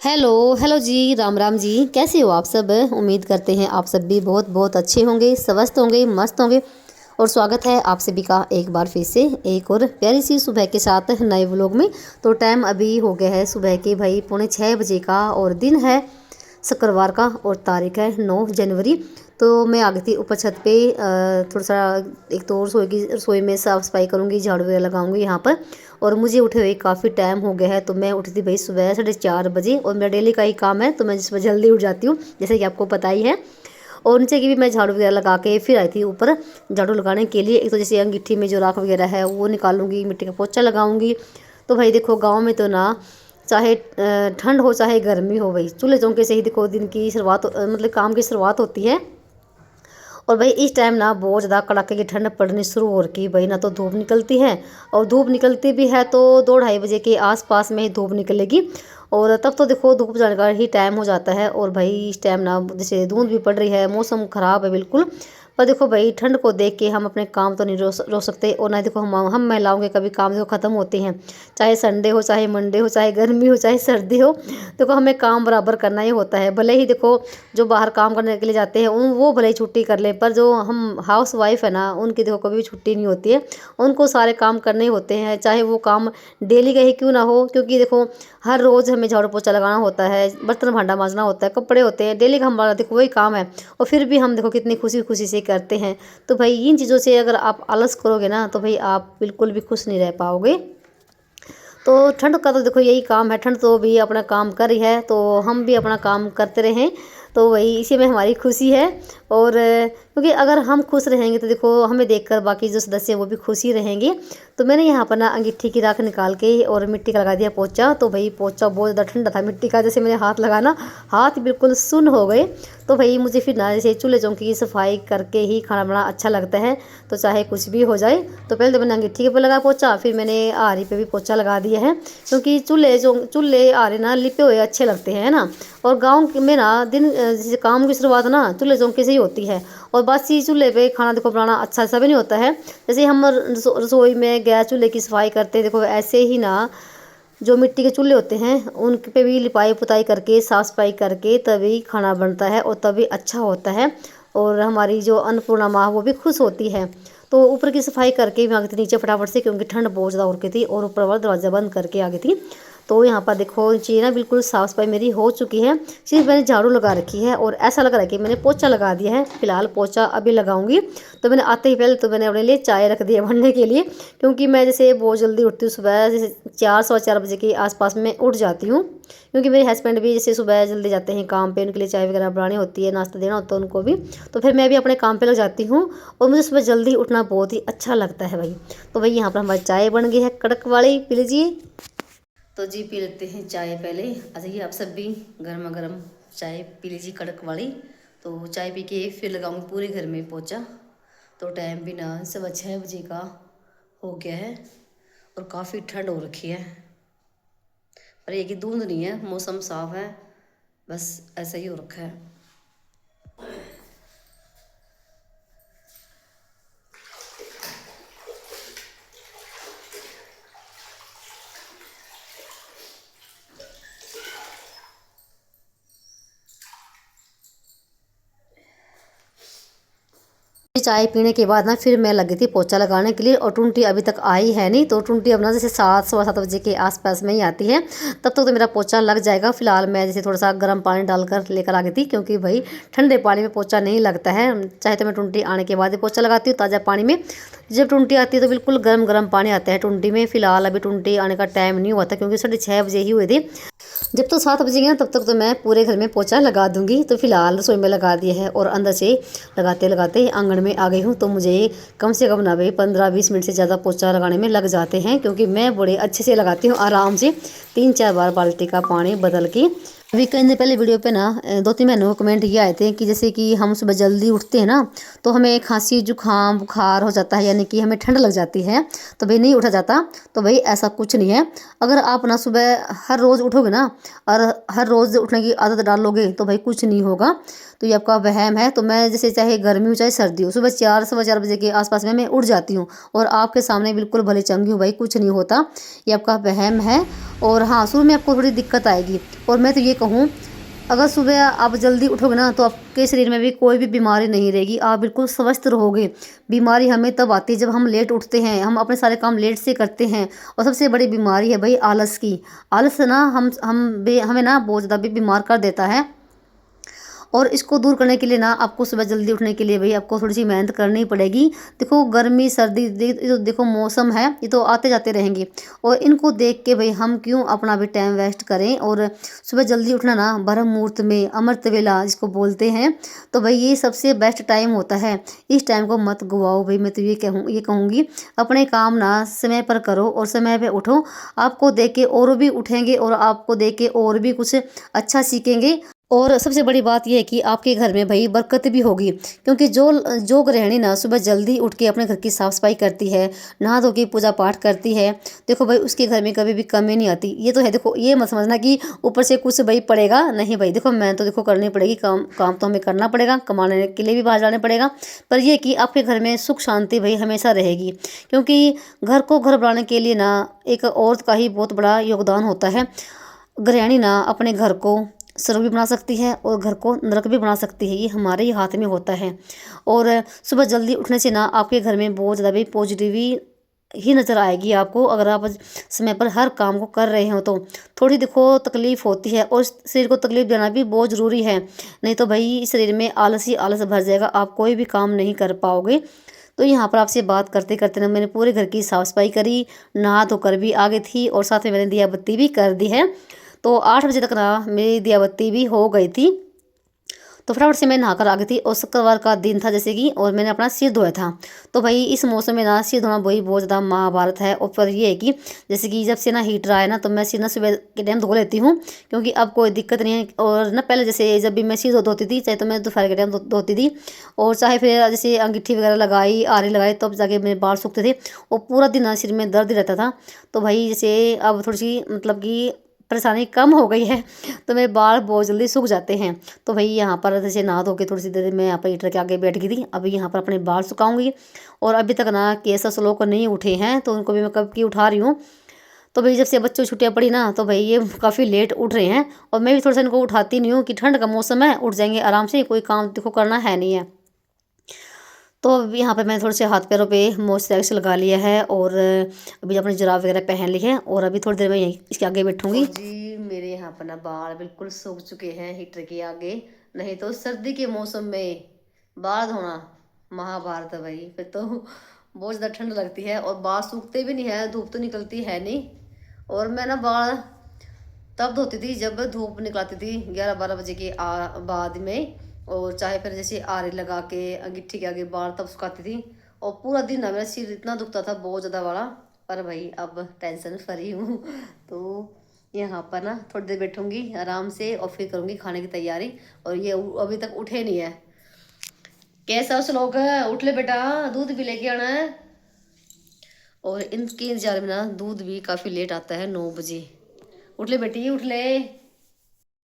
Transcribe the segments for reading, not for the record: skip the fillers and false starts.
Hello hello जी, राम राम जी। कैसे हो आप सब? उम्मीद करते हैं आप सब भी बहुत बहुत अच्छे होंगे, स्वस्थ होंगे, मस्त होंगे। और स्वागत है आप सभी का एक बार फिर से एक और प्यारी सी सुबह के साथ नए व्लॉग में। तो टाइम अभी हो गया है सुबह के भाई 6:45 का और दिन है शुक्रवार का और तारीख है 9 जनवरी। तो मैं आ गई थी ऊपर छत पे, थोड़ा सा एक तो और रसोई में साफ़ सफाई करूँगी, झाड़ू वगैरह लगाऊंगी यहाँ पर। और मुझे उठे हुए काफ़ी टाइम हो गया है, तो मैं उठी थी भाई सुबह 4:30 बजे। और मेरा डेली का ही काम है, तो मैं सुबह जल्दी उठ जाती हूँ जैसे कि आपको पता ही है। और नीचे की भी मैं झाड़ू वगैरह लगा के फिर आई थी ऊपर झाड़ू लगाने के लिए। एक तो जैसे अंगीठी में जो राख वगैरह है वो निकालूंगी, मिट्टी का पोछा लगाऊंगी। तो भाई देखो गांव में तो ना चाहे ठंड हो चाहे गर्मी हो, भाई चूल्हे चौंके से ही देखो दिन की शुरुआत मतलब काम की शुरुआत होती है। और भाई इस टाइम ना बहुत ज़्यादा कड़ाके की ठंड पड़नी शुरू हो रही भाई, ना तो धूप निकलती है और धूप निकलती भी है तो 2-2:30 बजे के आसपास में ही धूप निकलेगी। और तब तो देखो धूप जाने का ही टाइम हो जाता है। और भाई इस टाइम ना जैसे धुंध भी पड़ रही है, मौसम ख़राब है बिल्कुल। पर देखो भाई ठंड को देख के हम अपने काम तो नहीं रोक सकते। और ना देखो हम महिलाओं के कभी काम देखो ख़त्म होते हैं, चाहे संडे हो, चाहे मंडे हो, चाहे गर्मी हो, चाहे सर्दी हो। देखो हमें काम बराबर करना ही होता है। भले ही देखो जो बाहर काम करने के लिए जाते हैं वो भले ही छुट्टी कर लें, पर जो हम हाउस वाइफ है ना उनकी देखो कभी भी छुट्टी नहीं होती है। उनको सारे काम करने ही होते हैं, चाहे वो काम डेली का ही क्यों ना हो। क्योंकि देखो हर रोज़ हमें झाड़ू पोछा लगाना होता है, बर्तन भांडा मांजना होता है, कपड़े होते हैं, डेली का हमारा देखो वही काम है। और फिर भी हम देखो कितनी खुशी खुशी से करते हैं। तो भाई इन चीज़ों से अगर आप आलस करोगे ना तो भाई आप बिल्कुल भी खुश नहीं रह पाओगे। तो ठंड का तो देखो यही काम है, ठंड तो भी अपना काम कर रही है तो हम भी अपना काम करते रहें। तो वही इसी में हमारी खुशी है। और क्योंकि अगर हम खुश रहेंगे तो देखो हमें देखकर बाकी जो सदस्य हैं वो भी खुश ही रहेंगे। तो मैंने यहाँ पर ना अंगीठी की राख निकाल के और मिट्टी का लगा दिया पोछा। तो भाई पोछा बहुत ज़्यादा ठंडा था मिट्टी का, जैसे मैंने हाथ लगाना हाथ बिल्कुल सुन्न हो गए। तो भाई मुझे फिर ना जैसे चूल्हे चौकी की सफाई करके ही खाना बनाना अच्छा लगता है, तो चाहे कुछ भी हो जाए। तो पहले तो मैंने अंगीठी के ऊपर लगा पोछा, फिर मैंने आरी पे भी पोछा लगा दिया है। क्योंकि चूल्हे आरे ना लिपे हुए अच्छे लगते हैं ना। और गाँव में ना दिन जैसे काम की शुरुआत ना चूल्हे चौके से ही होती है। और बासी चूल्हे पे खाना देखो बनाना अच्छा सा भी नहीं होता है। जैसे हम रसोई में गैस चूल्हे की सफाई करते हैं, देखो ऐसे ही ना जो मिट्टी के चूल्हे होते हैं उन पे भी लिपाई पुताई करके साफ सफाई करके तभी खाना बनता है और तभी अच्छा होता है। और हमारी जो अन्नपूर्णा माँ वो भी खुश होती है। तो ऊपर की सफाई करके भी आ गई थी नीचे फटाफट से, क्योंकि ठंड बहुत ज़्यादा हो रही थी। और ऊपर वाला दरवाज़ा बंद करके आ गई थी। तो यहाँ पर देखो नीचे ना बिल्कुल साफ़ सफाई मेरी हो चुकी है, सिर्फ मैंने झाड़ू लगा रखी है। और ऐसा लग रहा है कि मैंने पोछा लगा दिया है, फिलहाल पोछा अभी लगाऊंगी। तो मैंने आते ही पहले तो मैंने अपने लिए चाय रख दी है बनने के लिए। क्योंकि मैं जैसे बहुत जल्दी उठती हूँ सुबह, जैसे 4-4:15 बजे के आसपास में उठ जाती हूँ। क्योंकि मेरे हस्बैंड भी जैसे सुबह जल्दी जाते हैं काम पे, उनके लिए चाय वगैरह बनानी होती है, नाश्ता देना होता है उनको भी। तो फिर मैं भी अपने काम पे लग जाती हूँ। और मुझे सुबह जल्दी उठना बहुत ही अच्छा लगता है भाई। तो भाई यहाँ पर हमारी चाय बन गई है कड़क वाली, पी लीजिए। तो जी पी लेते हैं चाय पहले। आ जाइए आप सब भी, गर्मा गर्म चाय पी लीजिए कड़क वाली। तो चाय पी के फिर लगाऊंगी पूरे घर में पोछा। तो टाइम भी ना 6:15 का हो गया है और काफ़ी ठंड हो रखी है। पर ये कि धुंध नहीं है, मौसम साफ है, बस ऐसा ही हो रखा है। चाय पीने के बाद ना फिर मैं लगी थी पोछा लगाने के लिए। और टुंटी अभी तक आई है नहीं, तो टुंटी अब ना जैसे 7-7:15 बजे के आसपास में ही आती है। तब तक तो मेरा पोछा लग जाएगा। फिलहाल मैं जैसे थोड़ा सा गर्म पानी डालकर लेकर आ गई थी, क्योंकि भाई ठंडे पानी में पोछा नहीं लगता है। चाहे तो मैं टुंटी आने के बाद ही पोछा लगाती हूँ ताज़ा पानी में। जब टुंटी आती है तो बिल्कुल गर्म गर्म पानी आता है टुंटी में। फिलहाल अभी टुंटी आने का टाइम नहीं हुआ था, क्योंकि 6:30 बजे ही हुए थे। जब तो 7 बजे गए तब तक तो मैं पूरे घर में पोछा लगा दूंगी। तो फिलहाल रसोई में लगा दिया है और अंदर से लगाते लगाते आंगन में आ गई हूँ। तो मुझे कम से कम ना भाई 15-20 मिनट से ज़्यादा पोछा लगाने में लग जाते हैं, क्योंकि मैं बड़े अच्छे से लगाती हूँ आराम से 3-4 बार बाल्टी का पानी बदल के। अभी कई दिन पहले वीडियो पे ना 2-3 महीनों को कमेंट ये आए थे कि जैसे कि हम सुबह जल्दी उठते हैं ना तो हमें खांसी जुकाम बुखार हो जाता है, यानी कि हमें ठंड लग जाती है, तो भाई नहीं उठा जाता। तो भाई ऐसा कुछ नहीं है। अगर आप ना सुबह हर रोज़ उठोगे ना और हर रोज़ उठने की आदत डालोगे तो भाई कुछ नहीं होगा। तो ये आपका वहम है। तो मैं जैसे चाहे गर्मी हो चाहे सर्दी हो, सुबह 4-4:15 बजे के आसपास में मैं उठ जाती हूँ। और आपके सामने बिल्कुल भले चंगी हूँ भाई, कुछ नहीं होता, ये आपका वहम है। और हाँ, शुरू में आपको थोड़ी दिक्कत आएगी। और मैं तो ये कहूँ, अगर सुबह आप जल्दी उठोगे ना तो आपके शरीर में भी कोई भी बीमारी नहीं रहेगी, आप बिल्कुल स्वस्थ रहोगे। बीमारी हमें तब आती है जब हम लेट उठते हैं, हम अपने सारे काम लेट से करते हैं। और सबसे बड़ी बीमारी है भाई आलस की। आलस ना हमें ना बहुत ज़्यादा भी बीमार कर देता है। और इसको दूर करने के लिए ना आपको सुबह जल्दी उठने के लिए भाई आपको थोड़ी सी मेहनत करनी पड़ेगी। देखो गर्मी सर्दी ये तो देखो मौसम है, ये तो आते जाते रहेंगे। और इनको देख के भाई हम क्यों अपना भी टाइम वेस्ट करें। और सुबह जल्दी उठना ना ब्रह्म मुहूर्त में अमृत वेला जिसको बोलते हैं, तो भाई ये सबसे बेस्ट टाइम होता है। इस टाइम को मत गवाओ भाई। मैं तो ये कहूँगी अपने काम ना समय पर करो और समय पर उठो। आपको देख के और भी उठेंगे और आपको देख के और भी कुछ अच्छा सीखेंगे। और सबसे बड़ी बात यह है कि आपके घर में भाई बरकत भी होगी, क्योंकि जो गृहिणी ना सुबह जल्दी उठ के अपने घर की साफ़ सफाई करती है, नहा धो के पूजा पाठ करती है, देखो भाई उसके घर में कभी भी कमी नहीं आती। ये तो है। देखो ये मत समझना कि ऊपर से कुछ भाई पड़ेगा, नहीं भाई। देखो मैं तो देखो करनी पड़ेगी, काम तो हमें करना पड़ेगा, कमाने के लिए भी बाहर जाना पड़ेगा। पर यह कि आपके घर में सुख शांति भाई हमेशा रहेगी, क्योंकि घर को घर बनाने के लिए ना एक औरत का ही बहुत बड़ा योगदान होता है। गृहिणी ना अपने घर को स्वर्ग भी बना सकती है और घर को नरक भी बना सकती है, ये हमारे ही हाथ में होता है। और सुबह जल्दी उठने से ना आपके घर में बहुत ज़्यादा भी पॉजिटिविटी ही नज़र आएगी आपको। अगर आप समय पर हर काम को कर रहे हो तो थोड़ी देखो तकलीफ़ होती है, और शरीर को तकलीफ़ देना भी बहुत ज़रूरी है। नहीं तो भाई शरीर में आलस ही आलस भर जाएगा, आप कोई भी काम नहीं कर पाओगे। तो यहाँ पर आपसे बात करते करते ना मैंने पूरे घर की साफ़ सफाई करी, नहा धोकर भी आ गई थी, और साथ में मैंने दिया बत्ती भी कर दी है। तो 8 बजे तक ना मेरी दिया बत्ती भी हो गई थी। तो फटाफट से मैं नहाकर आ गई थी, और शुक्रवार का दिन था जैसे कि, और मैंने अपना सिर धोया था। तो भाई इस मौसम में ना सिर धोना वही बहुत ज़्यादा महाभारत है। और पर ये है कि जैसे कि जब से ना हीटर आया ना, तो मैं सिर ना सुबह के टाइम धो लेती हूँ, क्योंकि अब कोई दिक्कत नहीं है। और ना पहले जैसे जब भी मैं सिर धोती थी, चाहे तो मैं दोपहर के टाइम धोती थी, और चाहे फिर जैसे अंगीठी वगैरह लगाई, आरी लगाई, तब जाके मेरे बाल सूखते थे, और पूरा दिन ना सिर में दर्द ही रहता था। तो भाई जैसे अब थोड़ी सी मतलब कि परेशानी कम हो गई है, तो मेरे बाल बहुत जल्दी सूख जाते हैं। तो भाई यहाँ पर जैसे नहा धो के थोड़ी सी देर मैं यहाँ पर हीटर के आगे बैठ गई थी। अभी यहाँ पर अपने बाल सुखाऊंगी, और अभी तक ना केस श्लोक नहीं उठे हैं, तो उनको भी मैं कब की उठा रही हूँ। तो भाई जब से बच्चों की छुट्टियाँ पड़ी ना, तो भाई ये काफ़ी लेट उठ रहे हैं, और मैं भी थोड़ा सा इनको उठाती नहीं हूँ कि ठंड का मौसम है, उठ जाएंगे आराम से, कोई काम देखो करना है नहीं है। तो अब यहाँ पे मैंने थोड़े से हाथ पैरों पे मॉइस्चराइज़र लगा लिया है, और अभी अपनी जुराब वगैरह पहन ली है, और अभी थोड़ी देर में यहीं इसके आगे बैठूंगी जी। मेरे यहाँ पर ना बाल बिल्कुल सूख चुके हैं हीटर के आगे। नहीं तो सर्दी के मौसम में बाल धोना महाभारत है भाई, फिर तो बहुत ज़्यादा ठंड लगती है, और बाल सूखते भी नहीं है, धूप तो निकलती है नहीं। और मैं ना बाल तब धोती थी जब धूप निकलती थी 11-12 बजे के बाद में, और चाहे फिर जैसे आरे लगा के अंगीठी के आगे बाल तब सुखाती थी। और पूरा दिन ना मेरा सिर इतना दुखता था बहुत ज़्यादा वाला। पर भाई अब टेंशन फ्री हूँ तो यहाँ पर ना थोड़ी देर बैठूंगी आराम से, और फिर करूँगी खाने की तैयारी। और ये अभी तक उठे नहीं है। कैसा श्लोक है, उठ ले बेटा, दूध भी लेके आना है। और इनके इंतजार में ना दूध भी काफ़ी लेट आता है, 9 बजे। उठ ले बेटी, उठ ले।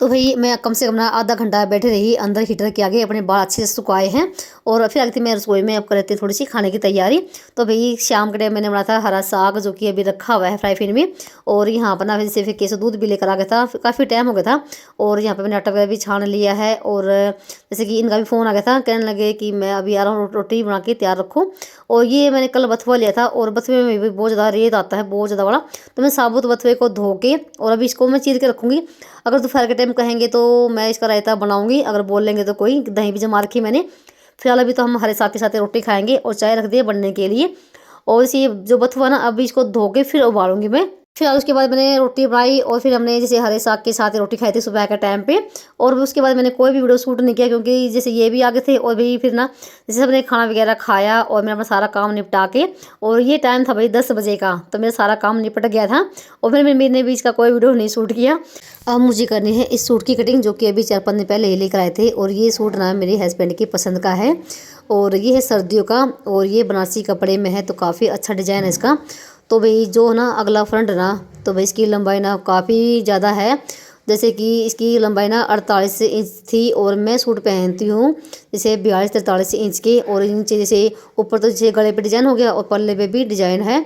तो भाई मैं कम से कम ना आधा घंटा बैठे रही अंदर हीटर के आगे, अपने बाल अच्छे से सुखाए हैं, और फिर आती मैं रसोई में अब कर लेती थोड़ी सी खाने की तैयारी। तो भाई शाम के टाइम मैंने बनाया था हरा साग, जो कि अभी रखा हुआ है फ्राई पैन में। और यहाँ पर ना जैसे फिर केसर दूध भी लेकर आ गया था, काफ़ी टाइम हो गया था। और यहाँ पर मैंने आटा वगैरह भी छान लिया है, और जैसे कि इनका भी फ़ोन आ गया था, कहने लगे कि मैं अभी आ रहा हूँ, रोटी बना के तैयार रखो। और ये मैंने कल बथुआ लिया था, और बथुए में भी बहुत ज़्यादा रेत आता है, बहुत ज़्यादा बड़ा। तो मैं साबुत बथुए को धो के, और अभी इसको मैं चीर के रखूँगी। अगर दोपहर के टाइम कहेंगे तो मैं इसका रायता बनाऊंगी, अगर बोल लेंगे तो कोई दही भी जमा रखी मैंने। फिलहाल अभी तो हम हरे साग के साथ रोटी खाएंगे, और चाय रख दिए बनने के लिए। और इसी जो बथुआ ना अभी इसको धो के फिर उबालूंगी मैं। फिर उसके बाद मैंने रोटी बनाई, और फिर हमने जैसे हरे साग के साथ रोटी खाई थी सुबह के टाइम पे। और उसके बाद मैंने कोई भी वीडियो शूट नहीं किया, क्योंकि जैसे ये भी आ गए थे, और भी फिर ना जैसे हमने खाना वगैरह खाया, और मैं अपना सारा काम निपटा के, और ये टाइम था भाई 10 बजे का, तो मेरा सारा काम निपट गया था। और फिर मैंने बीच का कोई वीडियो नहीं शूट किया। अब मुझे करनी है इस सूट की कटिंग, जो कि अभी 4-5 दिन पहले ही लेकर आए थे। और ये सूट ना मेरे हस्बैंड की पसंद का है, और ये है सर्दियों का, और ये बनारसी कपड़े में है, तो काफ़ी अच्छा डिज़ाइन है इसका। तो भाई जो ना अगला फ्रंट ना, तो भाई इसकी लंबाई ना काफ़ी ज़्यादा है। जैसे कि इसकी लंबाई ना 48 इंच थी, और मैं सूट पहनती हूँ जैसे 42-43 इंच के। और नीचे जैसे ऊपर तो जैसे गले पे डिज़ाइन हो गया, और पल्ले पे भी डिज़ाइन है।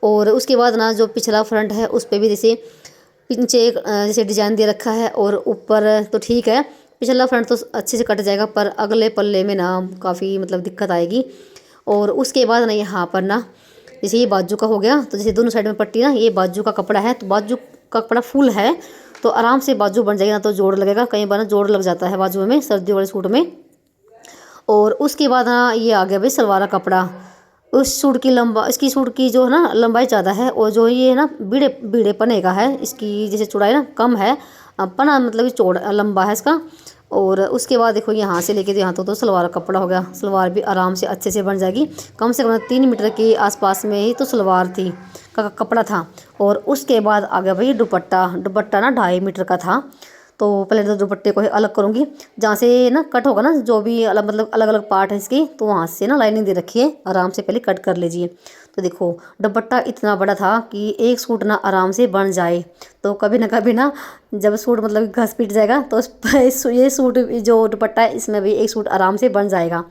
और उसके बाद ना जो पिछला फ्रंट है उस पर भी जैसे पीछे एक जैसे डिजाइन दे रखा है और ऊपर तो ठीक है, पिछला फ्रंट तो अच्छे से कट जाएगा, पर अगले पल्ले में ना काफ़ी मतलब दिक्कत आएगी। और उसके बाद ना यहाँ पर ना जैसे ये बाजू का हो गया, तो जैसे दोनों साइड में पट्टी ना, ये बाजू का कपड़ा है, तो बाजू का कपड़ा फुल है तो आराम से बाजू बन जाएगी, ना तो जोड़ लगेगा। कई बार ना जोड़ लग जाता है बाजू में सर्दियों वाले सूट में। और उसके बाद ना ये आ गया भाई सलवार का कपड़ा। उस सूट की इसकी सूट की जो है ना लंबाई ज़्यादा है, और जो ये है ना बीड़े बीड़े पने का है, इसकी जैसे चौड़ाई ना कम है, पना मतलब कि चौड़ा लंबा है इसका। और उसके बाद देखो यहाँ से लेके यहाँ तक तो सलवार का कपड़ा हो गया। सलवार भी आराम से अच्छे से बन जाएगी, कम से कम 3 मीटर के आसपास में ही तो सलवार थी का कपड़ा था। और उसके बाद आ गया भाई दुपट्टा। दुपट्टा ना 2.5 मीटर का था। तो पहले तो दुपट्टे को ही अलग करूँगी, जहाँ से ना कट होगा ना, जो भी अलग मतलब अलग अलग पार्ट है इसकी, तो वहाँ से ना लाइनिंग दे रखी है, आराम से पहले कट कर लीजिए। तो देखो दुपट्टा इतना बड़ा था कि एक सूट ना आराम से बन जाए। तो कभी ना कभी ना जब सूट मतलब घस पीट जाएगा तो ये सूट जो दुपट्टा है इसमें भी एक सूट आराम से बन जाएगा।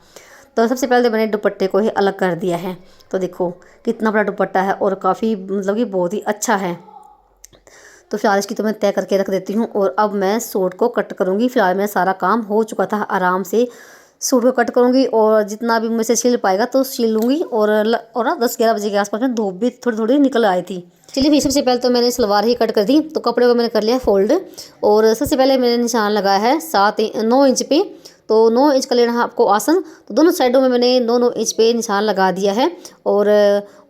तो सबसे पहले तो मैंने दुपट्टे को ही अलग कर दिया है। तो देखो कितना बड़ा दुपट्टा है और काफ़ी मतलब कि बहुत ही अच्छा है। तो फिलहाल इसकी तो मैं तय करके रख देती हूँ, और अब मैं सूट को कट करूँगी। फिलहाल मेरा सारा काम हो चुका था, आराम से सूट को कट करूँगी और जितना भी मुझसे सिल पाएगा तो सिल लूँगी। और ना 10-11 बजे के आसपास में धूप भी थोड़ी थोड़ी निकल आई थी। चलिए भी सबसे पहले तो मैंने सलवार ही कट कर दी। तो कपड़े को मैंने कर लिया फोल्ड, और सबसे पहले मैंने निशान लगाया है 9 इंच पे। तो 9 इंच का लेना है आपको आसन। तो दोनों साइडों में मैंने 9-9 इंच पे निशान लगा दिया है। और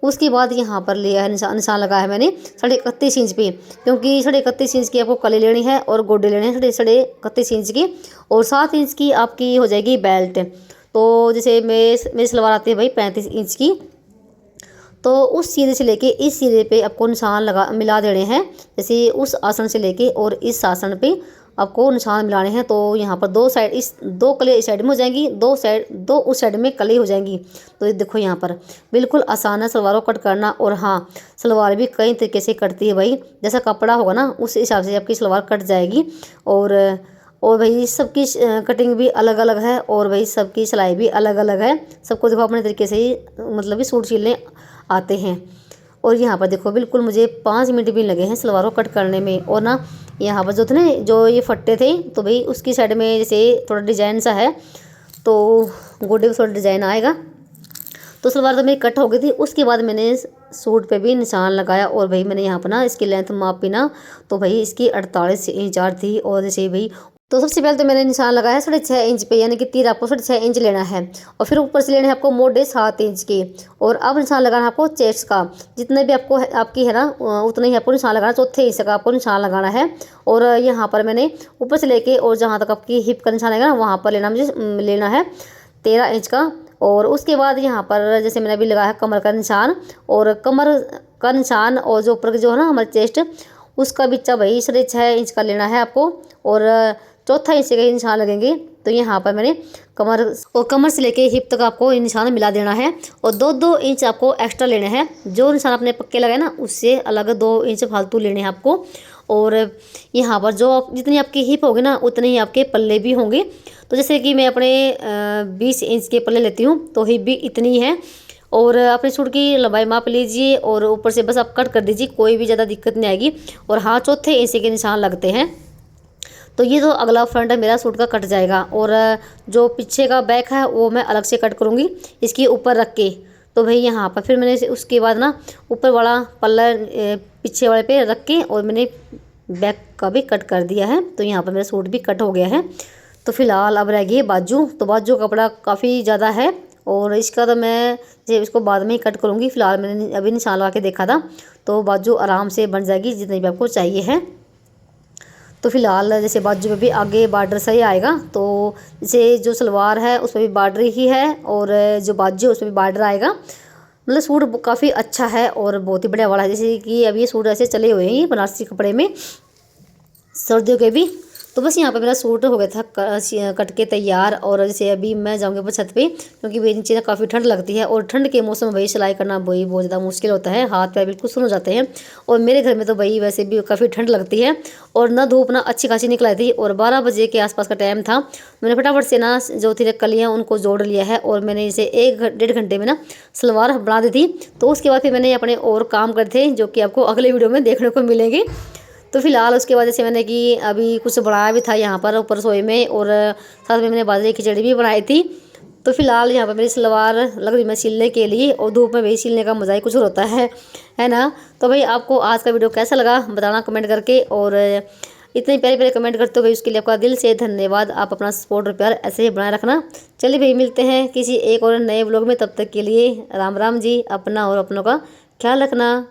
उसके बाद यहाँ पर लिया है निशान लगाया है मैंने 31.5 इंच पे, क्योंकि 31.5 इंच की आपको कली लेनी है और गोडे लेने हैं 31.5 इंच की, और 7 इंच की आपकी हो जाएगी बेल्ट। तो जैसे मेरी सलवार आती है भाई 35 इंच की, तो उस सिरे से लेके इस सिरे पे आपको निशान मिला देने हैं। जैसे उस आसन से लेके और इस आसन पे आपको निशान मिलाने हैं। तो यहाँ पर 2 साइड, इस 2 कली इस साइड में हो जाएंगी, 2 उस साइड में कली हो जाएंगी। तो ये देखो यहाँ पर बिल्कुल आसान है सलवारों को कट करना। और हाँ, सलवार भी कई तरीके से कटती है भाई, जैसा कपड़ा होगा ना उस हिसाब से आपकी सलवार कट जाएगी। और भाई सबकी कटिंग भी अलग अलग है, और भाई सबकी सिलाई भी अलग अलग है। सबको देखो अपने तरीके से ही मतलब कि सूट सिलने आते हैं। और यहाँ पर देखो बिल्कुल मुझे 5 मिनट भी लगे हैं सलवारों कट करने में। और ना यहाँ पर जो थे ना जो ये फट्टे थे, तो भाई उसकी साइड में जैसे थोड़ा डिजाइन सा है, तो गोडे में थोड़ा डिजाइन आएगा। तो सलवार तो मेरी कट हो गई थी। उसके बाद मैंने सूट पे भी निशान लगाया, और भाई मैंने यहाँ पर ना इसकी लेंथ मापी ना, तो भाई इसकी 48 इंच थी। और जैसे भाई तो सबसे पहले तो मैंने निशान लगाया 6.5 इंच पे, यानी कि तीर आपको 6.5 इंच लेना है। और फिर ऊपर से लेने हैं आपको मोटे 7 इंच के। और अब निशान लगाना है आपको चेस्ट का, जितने भी आपको आपकी है ना उतना ही आपको निशान लगाना, 4 इंच का आपको निशान लगाना है। और यहाँ पर मैंने ऊपर से लेके और जहाँ तक आपकी हिप का निशान आएगा ना, वहाँ पर लेना है 13 इंच का। और उसके बाद यहाँ पर जैसे मैंने अभी लगाया है कमर का निशान, और कमर का निशान और जो ऊपर जो है ना हमारे चेस्ट, उसका बिच्चा भाई 6.5 इंच का लेना है आपको। और 4 इंच के निशान लगेंगे। तो यहाँ पर मैंने कमर से लेके हिप तक आपको ये निशान मिला देना है। और 2-2 इंच आपको एक्स्ट्रा लेने हैं, जो निशान आपने पक्के लगाए ना उससे अलग 2 इंच फालतू लेने हैं आपको। और यहाँ पर जो जितनी आपकी हिप होगी ना उतने ही आपके पल्ले भी होंगे। तो जैसे कि मैं अपने 20 इंच के पल्ले लेती हूँ, तो हिप भी इतनी है। और अपने सूट की लंबाई माप लीजिए और ऊपर से बस आप कट कर दीजिए, कोई भी ज़्यादा दिक्कत नहीं आएगी। और हाँ, 4 इंच के निशान लगते हैं। तो ये जो अगला फ्रंट है मेरा सूट का कट जाएगा, और जो पीछे का बैक है वो मैं अलग से कट करूँगी इसके ऊपर रख के। तो भाई यहाँ पर फिर मैंने उसके बाद ना ऊपर वाला पल्ला पीछे वाले पे रख के, और मैंने बैक का भी कट कर दिया है। तो यहाँ पर मेरा सूट भी कट हो गया है। तो फिलहाल अब रह गई बाजू। तो बाजू का कपड़ा काफ़ी ज़्यादा है, और इसका तो मैं इसको बाद में ही कट करूँगी। फिलहाल मैंने अभी निशान लगा के देखा था, तो बाजू आराम से बन जाएगी जितनी भी आपको चाहिए है। तो फिलहाल जैसे बाजू में भी आगे बार्डर सही आएगा। तो जैसे जो सलवार है उसमें भी बार्डर ही है, और जो बाजू है उसमें भी बार्डर आएगा। मतलब सूट काफ़ी अच्छा है और बहुत ही बढ़िया वाला है। जैसे कि अब ये सूट ऐसे चले हुए हैं बनारसी कपड़े में सर्दियों के भी। तो बस यहाँ पे मेरा सूट हो गया था कट के तैयार। और जैसे अभी मैं जाऊँगी ऊपर छत पे, क्योंकि मेरी नीचे ना काफ़ी ठंड लगती है, और ठंड के मौसम में भाई सिलाई करना भाई बहुत ज़्यादा मुश्किल होता है, हाथ पैर बिल्कुल सुन हो जाते हैं। और मेरे घर में तो भाई वैसे भी काफ़ी ठंड लगती है, और ना धूप ना अच्छी खासी निकल आई थी। और 12 बजे के आसपास का टाइम था। मैंने फटाफट से ना जो थी कलियाँ उनको जोड़ लिया है, और मैंने इसे 1-1.5 घंटे में ना सलवार बना दी थी। तो उसके बाद फिर मैंने अपने और काम करे थे, जो कि आपको अगले वीडियो में देखने को मिलेंगे। तो फिलहाल उसके बाद जैसे मैंने कि अभी कुछ बनाया भी था यहाँ पर ऊपर रसोई में, और साथ में मैंने बाजरे की खिचड़ी भी बनाई थी। तो फिलहाल यहाँ पर मेरी सलवार लग रही मैं सिलने के लिए, और धूप में भी सिलने का मज़ा ही कुछ और होता है ना। तो भाई आपको आज का वीडियो कैसा लगा बताना कमेंट करके, और इतने प्यारे प्यारे कमेंट करते हो भाई, उसके लिए आपका दिल से धन्यवाद। आप अपना सपोर्ट और प्यार ऐसे ही बनाए रखना। चलिए भाई, मिलते हैं किसी एक और नए व्लॉग में, तब तक के लिए राम राम जी। अपना और अपनों का ख्याल रखना।